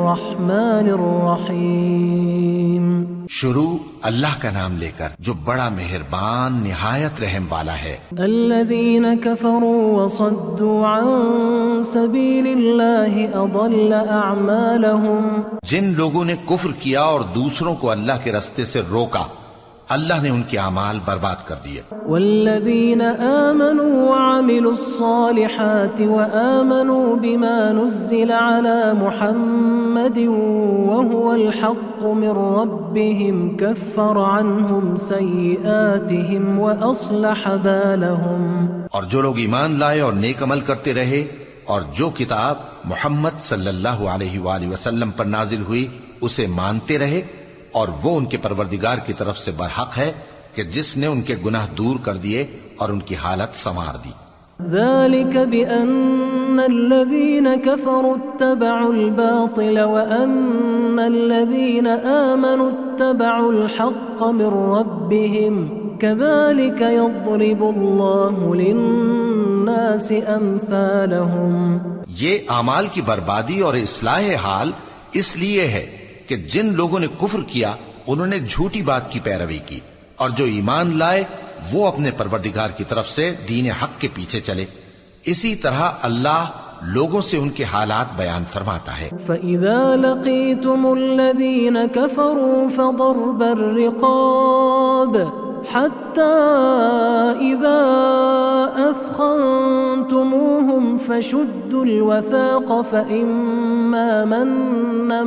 الرحمن الرحیم. شروع اللہ کا نام لے کر جو بڑا مہربان نہایت رحم والا ہے. الذین کفروا وصدوا عن سبیل اللہ اضل اعمالهم. جن لوگوں نے کفر کیا اور دوسروں کو اللہ کے راستے سے روکا، اللہ نے ان کے اعمال برباد کر دیے. والذین آمنوا وعملوا الصالحات وآمنوا بما نزل على محمد وهو الحق من ربهم كفر عنهم سیئاتهم وأصلح بالهم. اور جو لوگ ایمان لائے اور نیک عمل کرتے رہے اور جو کتاب محمد صلی اللہ علیہ وآلہ وسلم پر نازل ہوئی اسے مانتے رہے، اور وہ ان کے پروردگار کی طرف سے برحق ہے کہ جس نے ان کے گناہ دور کر دیے اور ان کی حالت سنوار دی. ذلك بأن الذين كفروا اتبعوا الباطل وأن الذين آمنوا اتبعوا الحق من ربهم كذلك يضرب الله للناس أمثالهم. یہ اعمال کی بربادی اور اصلاح حال اس لیے ہے کہ جن لوگوں نے کفر کیا انہوں نے جھوٹی بات کی پیروی کی، اور جو ایمان لائے وہ اپنے پروردگار کی طرف سے دین حق کے پیچھے چلے. اسی طرح اللہ لوگوں سے ان کے حالات بیان فرماتا ہے. فَإِذَا لَقِيتُمُ الَّذِينَ كَفَرُوا فَضَرْبَ الرِّقَابِ حَتَّى إِذَا أَثْخَنْتُمُوهُمْ فَشُدُّوا الْوَثَاقَ فَإِمَّا مَنًّا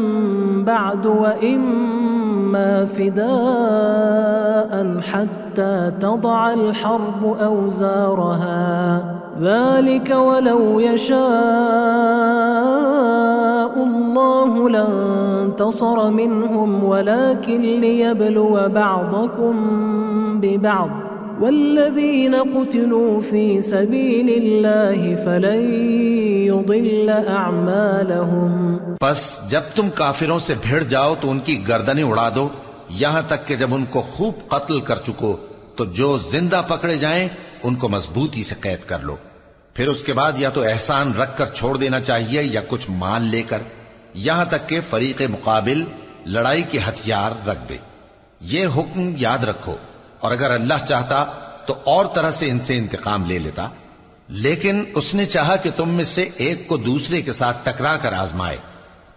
بَعْدُ وَإِمَّا فِدَاءً حَتَّى تَضَعَ الْحَرْبُ أَوْزَارَهَا ذلك ولو يشاء الله لانتصر منهم ولكن ليبلو بعضكم ببعض والذين قتلوا في سبيل الله فلن يضل أعمالهم. پس جب تم کافروں سے بھیڑ جاؤ تو ان کی گردنیں اڑا دو یہاں تک کہ جب ان کو خوب قتل کر چکو تو جو زندہ پکڑے جائیں ان کو مضبوطی سے قید کر لو. پھر اس کے بعد یا تو احسان رکھ کر چھوڑ دینا چاہیے یا کچھ مال لے کر، یہاں تک کہ فریق مقابل لڑائی کے ہتھیار رکھ دے. یہ حکم یاد رکھو، اور اگر اللہ چاہتا تو اور طرح سے ان سے انتقام لے لیتا، لیکن اس نے چاہا کہ تم میں سے ایک کو دوسرے کے ساتھ ٹکرا کر آزمائے.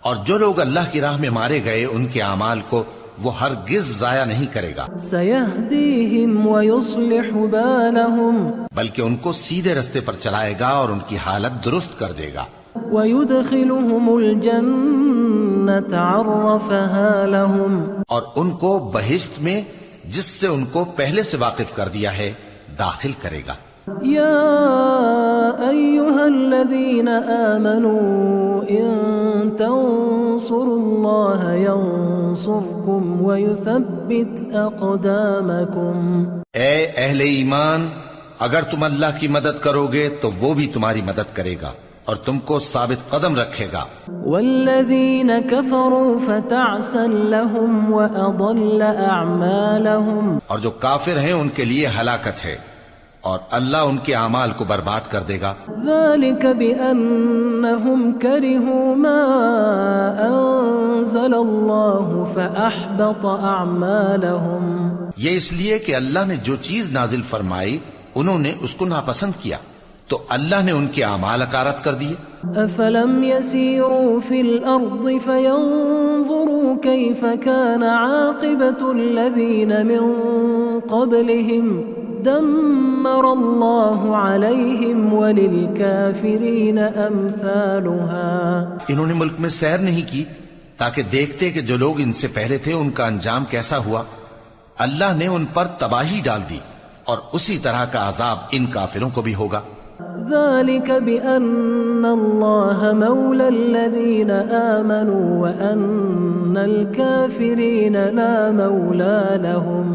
اور جو لوگ اللہ کی راہ میں مارے گئے ان کے اعمال کو وہ ہرگز ضائع نہیں کرے گا. سَيَهْدِيهِمْ وَيُصْلِحُ بَالَهُمْ بلکہ ان کو سیدھے رستے پر چلائے گا اور ان کی حالت درست کر دے گا. وَيُدْخِلُهُمُ الْجَنَّةَ عَرَّفَهَا لَهُمْ اور ان کو بہشت میں جس سے ان کو پہلے سے واقف کر دیا ہے داخل کرے گا. يا أيها الذين آمنوا إن تنصروا الله ينصركم ويثبت أقدامكم. اے اہل ایمان، اگر تم اللہ کی مدد کرو گے تو وہ بھی تمہاری مدد کرے گا اور تم کو ثابت قدم رکھے گا. والذين كفروا فتعسا لهم وأضل أعمالهم. اور جو کافر ہیں ان کے لیے ہلاکت ہے اور اللہ ان کے اعمال کو برباد کر دے گا. ذلك بأنهم كرهوا ما أنزل الله فأحبط أعمالهم. یہ اس لیے کہ اللہ نے جو چیز نازل فرمائی انہوں نے اس کو ناپسند کیا تو اللہ نے ان کے اعمال اکارت کر دیے. أفلم يسيروا في الأرض فينظروا كيف كان عاقبة الذين من قبلهم دمر الله عليهم وللكافرين أمثالها. انہوں نے ملک میں سیر نہیں کی تاکہ دیکھتے کہ جو لوگ ان سے پہلے تھے ان کا انجام کیسا ہوا. اللہ نے ان پر تباہی ڈال دی اور اسی طرح کا عذاب ان کافروں کو بھی ہوگا. ذلك بأن الله مولى الذين آمنوا وأن الكافرين لا مولى لهم.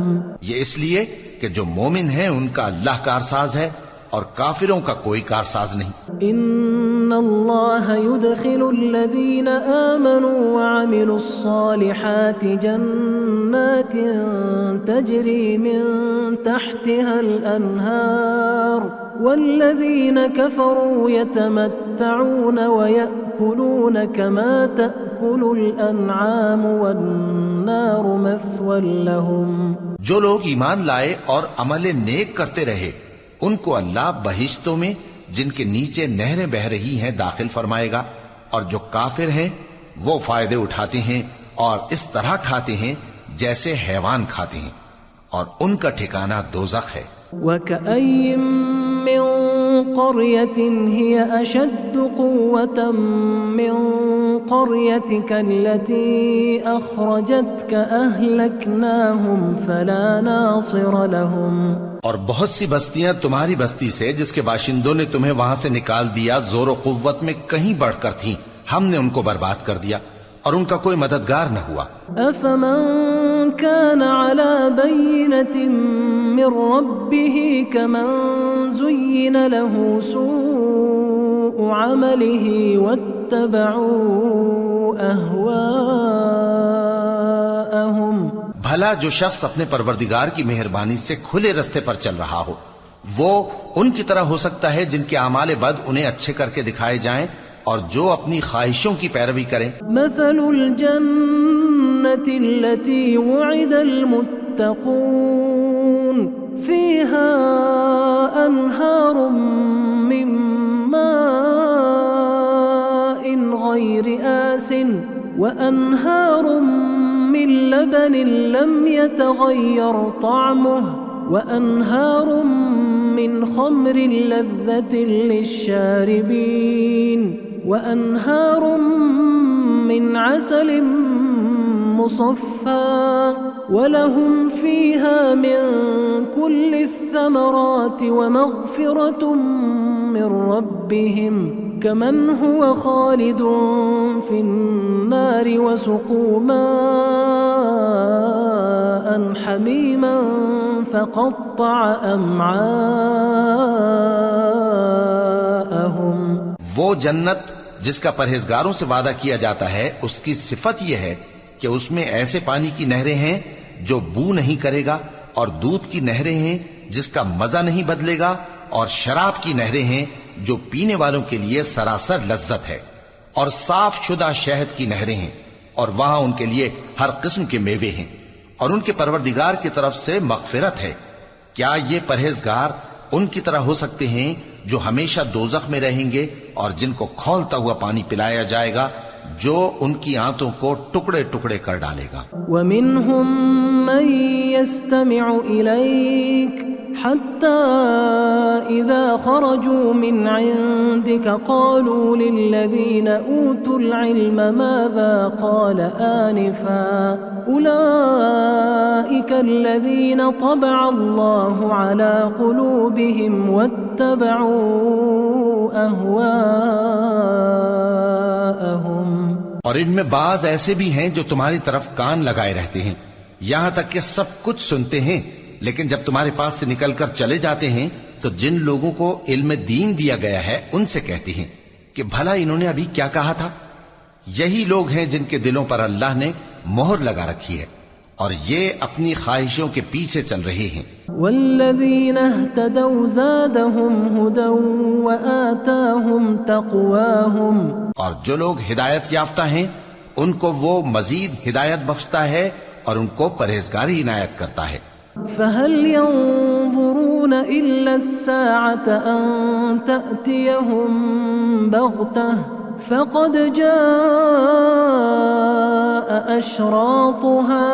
یہ اس لیے کہ جو مومن ہیں ان کا اللہ کارساز ہے اور کافروں کا کوئی کارساز نہیں. ان اللہ يدخل الذین آمنوا وعملوا الصالحات جنات تجری من تحتها الانہار والذین کفروا يتمتعون ويأكلون كما تأكل تأكل الأنعام والنار مثوى لهم. جو لوگ ایمان لائے اور عمل نیک کرتے رہے ان کو اللہ بہشتوں میں جن کے نیچے نہریں بہ رہی ہیں داخل فرمائے گا، اور جو کافر ہیں وہ فائدے اٹھاتے ہیں اور اس طرح کھاتے ہیں جیسے حیوان کھاتے ہیں، اور ان کا ٹھکانہ دوزخ ہے. وَكَأَيٍّ مِّن قَرْيَةٍ هِيَ أَشَدُّ قُوَّةً مِّن قَرْيَتِكَ الَّتِي أَخْرَجَتْكَ أَهْلَكْنَاهُمْ فَلَا نَاصِرَ لَهُمْ. اور بہت سی بستیاں تمہاری بستی سے جس کے باشندوں نے تمہیں وہاں سے نکال دیا زور و قوت میں کہیں بڑھ کر تھیں، ہم نے ان کو برباد کر دیا اور ان کا کوئی مددگار نہ ہوا. أَفَمَن كَانَ عَلَى بَيِّنَةٍ مِّن رَّبِّهِ كَمَن زُيِّنَ لَهُ سُوءُ عَمَلِهِ وَاتَّبَعُوا أَهْوَاءَهُمْ. بھلا جو شخص اپنے پروردگار کی مہربانی سے کھلے رستے پر چل رہا ہو وہ ان کی طرح ہو سکتا ہے جن کے اعمال بد انہیں اچھے کر کے دکھائے جائیں اور جو اپنی خواہشوں کی پیروی کریں. مثل الجنة التي وعد المتقون فيها أنهار من ماء غير آسٍ وأنهار من لبن لم يتغير طعمه وأنهار من خمر لذة للشاربين وأنهار من عسل مصفى ولهم فيها من كل الثمرات ومغفرة من ربهم كمن هو خالد في النار وسقوا ماء حميما فقطع أمعاءهم. وہ جنت جس کا پرہیزگاروں سے وعدہ کیا جاتا ہے اس کی صفت یہ ہے کہ اس میں ایسے پانی کی نہریں ہیں جو بو نہیں کرے گا، اور دودھ کی نہریں ہیں جس کا مزہ نہیں بدلے گا، اور شراب کی نہریں ہیں جو پینے والوں کے لیے سراسر لذت ہے، اور صاف شدہ شہد کی نہریں ہیں، اور وہاں ان کے لیے ہر قسم کے میوے ہیں، اور ان کے پروردگار کی طرف سے مغفرت ہے. کیا یہ پرہیزگار ان کی طرح ہو سکتے ہیں جو ہمیشہ دوزخ میں رہیں گے اور جن کو کھولتا ہوا پانی پلایا جائے گا جو ان کی آنتوں کو ٹکڑے ٹکڑے کر ڈالے گا. وَمِنْهُمْ مَنْ يَسْتَمِعُ إِلَيْكَ حَتَّى إِذَا خَرَجُوا مِنْ عِنْدِكَ قَالُوا لِلَّذِينَ أُوتُوا الْعِلْمَ مَاذَا قَالَ آنِفًا أُولَئِكَ الَّذِينَ طَبَعَ اللَّهُ عَلَى قُلُوبِهِمْ وَاتَّبَعُوا أَهْوَاءَهُمْ. اور ان میں بعض ایسے بھی ہیں جو تمہاری طرف کان لگائے رہتے ہیں یہاں تک کہ سب کچھ سنتے ہیں، لیکن جب تمہارے پاس سے نکل کر چلے جاتے ہیں تو جن لوگوں کو علم دین دیا گیا ہے ان سے کہتے ہیں کہ بھلا انہوں نے ابھی کیا کہا تھا. یہی لوگ ہیں جن کے دلوں پر اللہ نے مہر لگا رکھی ہے اور یہ اپنی خواہشوں کے پیچھے چل رہے ہیں. والذین اہتدوا زادہم ہدی وآتاہم تقواہم. اور جو لوگ ہدایت یافتہ ہیں ان کو وہ مزید ہدایت بخشتا ہے اور ان کو پرہیزگاری عنایت کرتا ہے. فهل ينظرون إلا الساعة أن تأتيهم بغتة فقد جاء أشراطها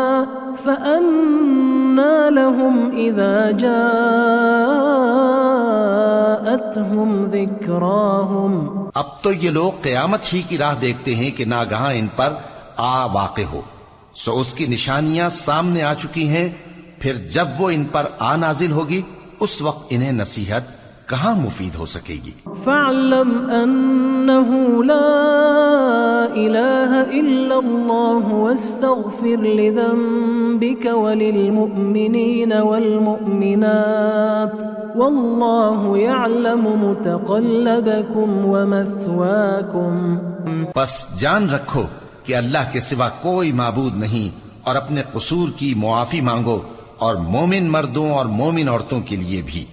فأنى لهم إذا جاءتهم ذكراهم. اب تو یہ لوگ قیامت ہی کی راہ دیکھتے ہیں کہ ناگہاں ان پر آ واقع ہو، سو اس کی نشانیاں سامنے آ چکی ہیں، پھر جب وہ ان پر آ نازل ہوگی اس وقت انہیں نصیحت کہاں مفید ہو سکے گی. فاعلم انه لا الہ الا اللہ واستغفر لذنبك وللمؤمنین والمؤمنات واللہ يعلم متقلبكم ومثواكم. پس جان رکھو کہ اللہ کے سوا کوئی معبود نہیں، اور اپنے قصور کی معافی مانگو، اور مومن مردوں اور مومن عورتوں کے لیے بھی،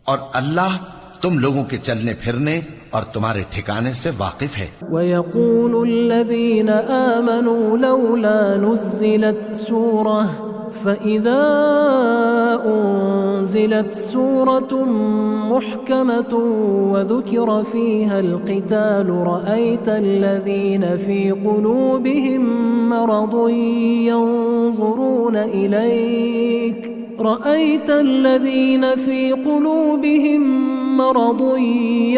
اور اللہ تم لوگوں کے چلنے پھرنے اور تمہارے ٹھکانے سے واقف ہے۔ وَيَقُولُ الَّذِينَ آمَنُوا لَوْلَا نُزِّلَتْ سُورَةٌ فَإِذَا أُنزِلَتْ سُورَةٌ مُحْكَمَةٌ وَذُكِرَ فِيهَا الْقِتَالُ رَأَيْتَ الَّذِينَ فِي قُلُوبِهِم مَّرَضٌ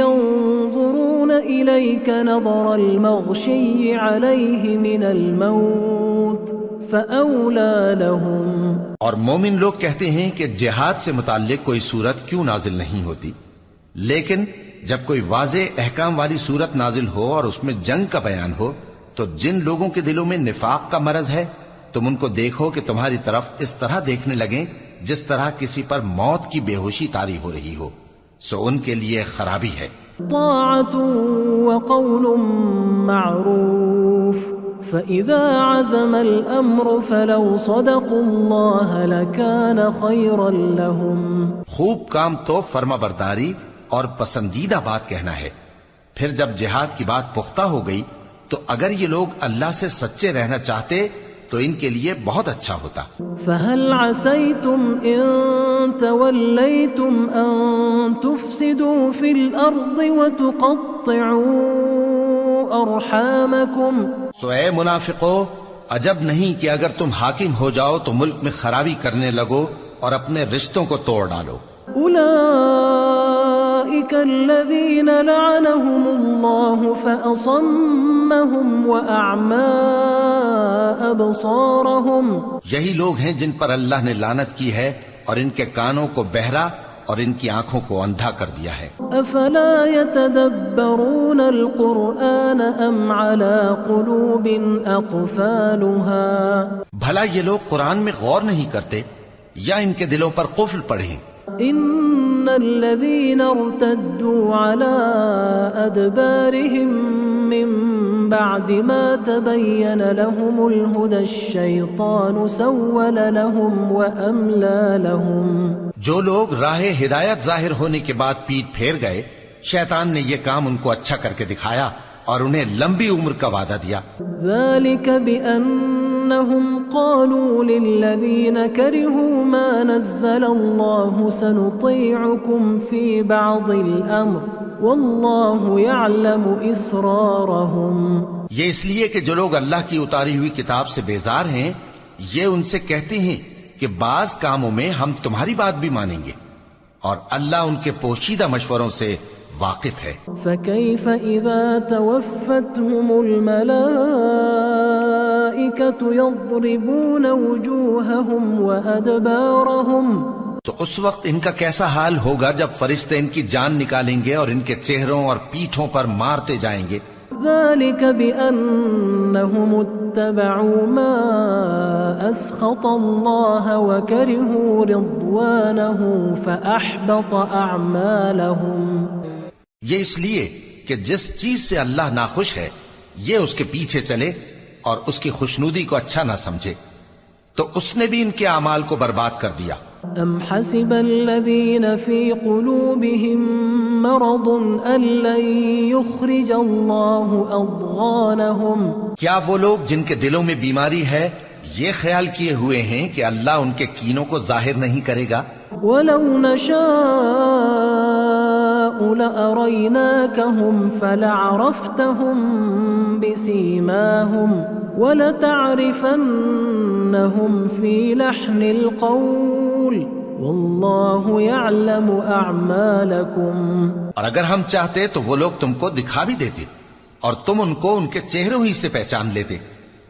يَنظُرُونَ إِلَيْكَ نظر المغشي عليه من الموت فأولى لهم۔ اور مومن لوگ کہتے ہیں کہ جہاد سے متعلق کوئی صورت کیوں نازل نہیں ہوتی، لیکن جب کوئی واضح احکام والی صورت نازل ہو اور اس میں جنگ کا بیان ہو تو جن لوگوں کے دلوں میں نفاق کا مرض ہے تم ان کو دیکھو کہ تمہاری طرف اس طرح دیکھنے لگیں جس طرح کسی پر موت کی بے ہوشی طاری ہو رہی ہو، سو ان کے لیے خرابی ہے۔ طاعة وقول معروف فإذا عزم الأمر فلو صدقوا الله لكان خيرا لهم۔ خوب کام تو فرما برداری اور پسندیدہ بات کہنا ہے، پھر جب جہاد کی بات پختہ ہو گئی تو اگر یہ لوگ اللہ سے سچے رہنا چاہتے تو ان کے لیے بہت اچھا ہوتا۔ فَهَلْ عَسَيْتُمْ إِن تَوَلَّيْتُمْ أَن تُفْسِدُوا فِي الْأَرْضِ وَتُقَطِّعُوا أَرْحَامَكُمْ۔ سو اے منافقو، عجب نہیں کہ اگر تم حاکم ہو جاؤ تو ملک میں خرابی کرنے لگو اور اپنے رشتوں کو توڑ ڈالو۔ أُولَئِكَ الَّذِينَ لَعَنَهُمُ اللَّهُ فَأَصَمَّهُمْ وَأَعْمَى أَبْصَارَهُمْ۔ یہی لوگ ہیں جن پر اللہ نے لعنت کی ہے اور ان کے کانوں کو بہرا اور ان کی آنکھوں کو اندھا کر دیا ہے۔ أَفَلَا يَتَدَبَّرُونَ الْقُرْآنَ أَمْ عَلَى قُلُوبٍ أَقْفَالُهَا۔ بھلا یہ لوگ قرآن میں غور نہیں کرتے یا ان کے دلوں پر قفل پڑے ہیں؟ إن الذين ارتدوا على أدبارهم من بعد ما تبين لهم الهدى الشيطان سول لهم وأملى لهم۔ جو لوگ راہ ہدایت ظاہر ہونے کے بعد پیٹ پھیر گئے، شیطان نے یہ کام ان کو اچھا کر کے دکھایا اور انہیں لمبی عمر کا وعدہ دیا۔ ذلك بأنهم قالوا للذين كرهوا ما نزل الله سنطيعكم في بعض الأمر والله يعلم إسرارهم۔ یہ اس لیے کہ جو لوگ اللہ کی اتاری ہوئی کتاب سے بیزار ہیں یہ ان سے کہتے ہیں کہ بعض کاموں میں ہم تمہاری بات بھی مانیں گے، اور اللہ ان کے پوشیدہ مشوروں سے واقف ہے۔ فكيف إذا توفتهم الملائكة يضربون وجوههم وأدبارهم۔ تو اس وقت ان کا کیسا حال ہوگا جب فرشتے ان کی جان نکالیں گے اور ان کے چہروں اور پیٹھوں پر مارتے جائیں گے۔ ذلك بأنهم اتبعوا ما أسخط الله وكرهوا رضوانه فأحبط أعمالهم۔ یہ اس لیے کہ جس چیز سے اللہ ناخوش ہے یہ اس کے پیچھے چلے اور اس کی خوشنودی کو اچھا نہ سمجھے تو اس نے بھی ان کے اعمال کو برباد کر دیا۔ أم حسب الذين في قلوبهم مرض أن لن يخرج الله أضغانهم۔ کیا وہ لوگ جن کے دلوں میں بیماری ہے یہ خیال کیے ہوئے ہیں کہ اللہ ان کے کینوں کو ظاہر نہیں کرے گا؟ ولو نشاء لأريناكهم فلعرفتهم بسيماهم ولتعرفنهم في لحن القول والله يعلم أعمالكم۔ اور اگر ہم چاہتے تو وہ لوگ تم کو دکھا بھی دیتے اور تم ان کو ان کے چہروں ہی سے پہچان لیتے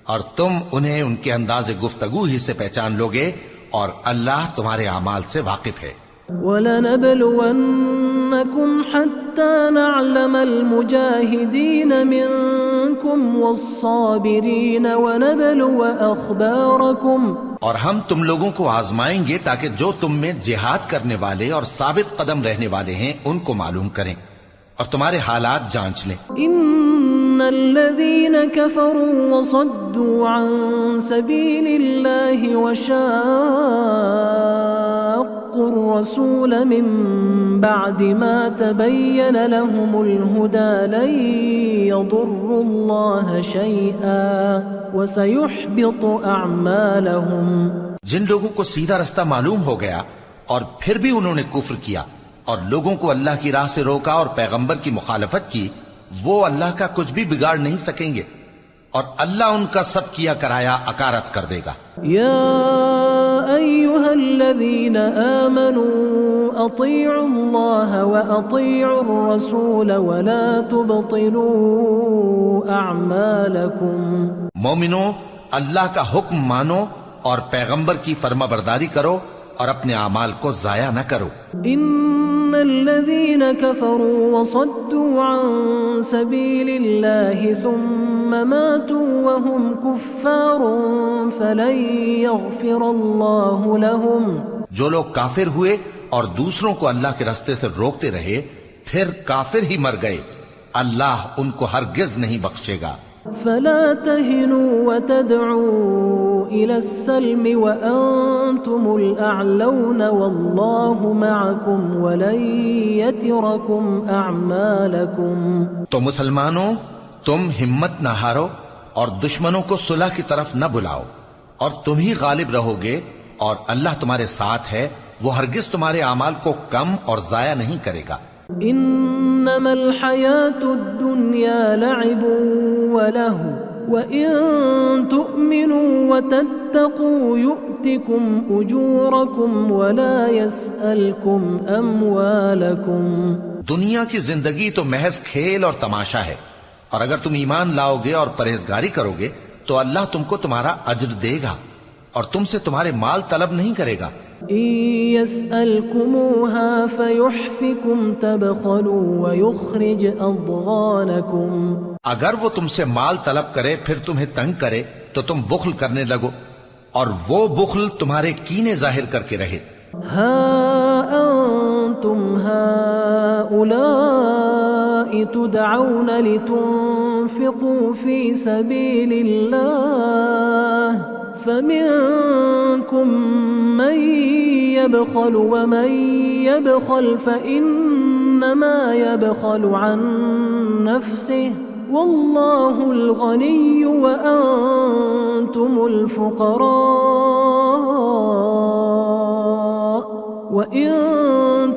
اور تم انہیں ان کے انداز گفتگو ہی سے پہچان لوگے، اور اللہ تمہارے اعمال سے واقف ہے۔ وَلَنَبْلُوَنَّكُمْ حَتَّى نَعْلَمَ الْمُجَاهِدِينَ مِنْكُمْ وَالصَّابِرِينَ وَنَبْلُوَ أَخْبَارَكُمْ۔ اور ہم تم لوگوں کو آزمائیں گے تاکہ جو تم میں جہاد کرنے والے اور ثابت قدم رہنے والے ہیں ان کو معلوم کریں اور تمہارے حالات جانچ لیں۔ إِنَّ الَّذِينَ كَفَرُوا وَصَدُّوا عَن سَبِيلِ اللَّهِ وَشَاقُّوا واتقوا الرسول من بعد ما تبين لهم الهدى لن يضروا الله شيئا وسيحبط أعمالهم. جن لوگوں کو سیدھا رستہ معلوم ہو گیا اور پھر بھی انہوں نے کفر کیا اور لوگوں کو اللہ کی راہ سے روکا اور پیغمبر کی مخالفت کی، وہ اللہ کا کچھ بھی بگاڑ نہیں سکیں گے اور اللہ ان کا سب کیا کرایا اکارت کر دے گا. يا أيها الذين آمنوا أطيعوا الله وأطيعوا الرسول ولا تبطلوا أعمالكم. مومنو، اللہ کا حکم مانو اور پیغمبر کی فرما برداری کرو اور اپنے اعمال کو ضائع نہ کرو. إن الذين كفروا وصدوا عن سبيل الله ثم ماتوا وهم كفار فلن يغفر الله لهم. جو لوگ کافر ہوئے اور دوسروں کو اللہ کے راستے سے روکتے رہے پھر کافر ہی مر گئے، اللہ ان کو ہرگز نہیں بخشے گا. فلا تهنوا وتدعوا إلى السلم وأنتم الأعلون والله معكم ولن يتركم أعمالكم. تو مسلمانوں، تم ہمت نہ ہارو اور دشمنوں کو صلح کی طرف نہ بلاؤ، اور تم ہی غالب رہو گے اور اللہ تمہارے ساتھ ہے، وہ ہرگز تمہارے اعمال کو کم اور ضائع نہیں کرے گا. انما الحياة الدنيا لعب وله وإن تؤمنوا وتتقوا يؤتكم أجوركم ولا يسألكم أموالكم. دنیا کی زندگی تو محض کھیل اور تماشا ہے، اور اگر تم ایمان لاؤ گے اور پرہیزگاری کرو گے تو اللہ تم کو تمہارا اجر دے گا اور تم سے تمہارے مال طلب نہیں کرے گا. إن يسألكموها فيحفكم تبخلوا ويخرج أضغانكم. اگر وہ تم سے مال طلب کرے پھر تمہیں تنگ کرے تو تم بخل کرنے لگو، اور وہ بخل تمہارے کینے ظاہر کر کے رہے. ها أنتم هؤلاء تدعون لتنفقوا في سبيل الله فمنكم من يبخل ومن يبخل فإنما يبخل عن نفسه والله الغني وأنتم الفقراء وإن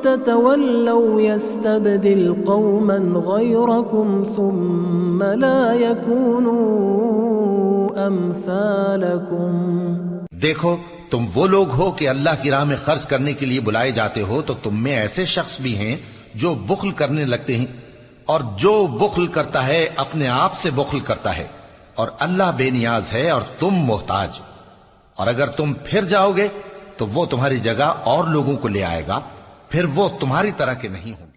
تتولوا يستبدل قوما غيركم ثم لا يكونوا أمثالكم. دیکھو، تم وہ لوگ ہو کہ اللہ کی راہ میں خرچ کرنے کے لیے بلائے جاتے ہو، تو تم میں ایسے شخص بھی ہیں جو بخل کرنے لگتے ہیں، اور جو بخل کرتا ہے اپنے آپ سے بخل کرتا ہے، اور اللہ بے نیاز ہے اور تم محتاج. اور اگر تم پھر جاؤ گے تو وہ تمہاری جگہ اور لوگوں کو لے آئے گا، پھر وہ تمہاری طرح کے نہیں ہوں گے.